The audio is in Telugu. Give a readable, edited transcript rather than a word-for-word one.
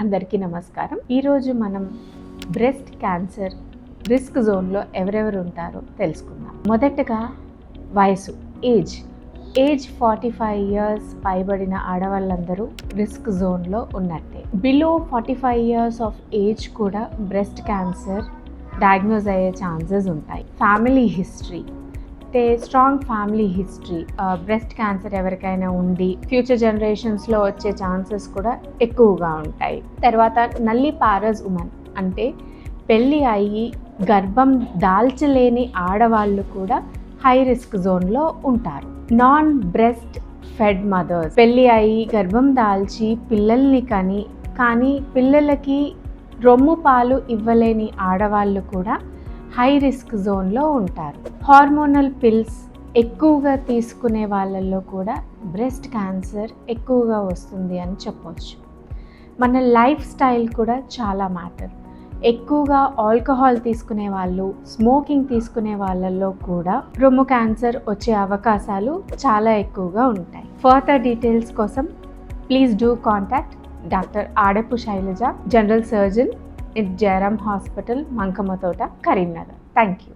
అందరికీ నమస్కారం. ఈరోజు మనం బ్రెస్ట్ క్యాన్సర్ రిస్క్ జోన్లో ఎవరెవరు ఉంటారో తెలుసుకుందాం. మొదటగా వయసు, ఏజ్ 45 ఇయర్స్ పైబడిన ఆడవాళ్ళందరూ రిస్క్ జోన్లో ఉన్నట్టే. బిలో 45 ఇయర్స్ ఆఫ్ ఏజ్ కూడా బ్రెస్ట్ క్యాన్సర్ డయాగ్నోజ్ అయ్యే ఛాన్సెస్ ఉంటాయి. ఫ్యామిలీ హిస్టరీ అంటే strong family history, breast cancer ఎవరికైనా ఉండి ఫ్యూచర్ జనరేషన్స్లో వచ్చే ఛాన్సెస్ కూడా ఎక్కువగా ఉంటాయి. తర్వాత నల్లి పారస్ ఉమెన్ అంటే పెళ్ళి అయ్యి గర్భం దాల్చలేని ఆడవాళ్ళు కూడా హై రిస్క్ జోన్లో ఉంటారు. నాన్ బ్రెస్ట్ ఫెడ్ మదర్స్, పెళ్ళి అయ్యి గర్భం దాల్చి పిల్లల్ని కానీ పిల్లలకి రొమ్ము పాలు ఇవ్వలేని ఆడవాళ్ళు కూడా హై రిస్క్ జోన్లో ఉంటారు. హార్మోనల్ పిల్స్ ఎక్కువగా తీసుకునే వాళ్ళల్లో కూడా బ్రెస్ట్ క్యాన్సర్ ఎక్కువగా వస్తుంది అని చెప్పొచ్చు. మన లైఫ్ స్టైల్ కూడా చాలా మ్యాటర్. ఎక్కువగా ఆల్కహాల్ తీసుకునే వాళ్ళు, స్మోకింగ్ తీసుకునే వాళ్ళల్లో కూడా రొమ్ము క్యాన్సర్ వచ్చే అవకాశాలు చాలా ఎక్కువగా ఉంటాయి. ఫర్దర్ డీటెయిల్స్ కోసం please do contact doctor Adapu Shailaja, general surgeon at Jairam Hospital, Mankamatota, Karimnagar. Thank you.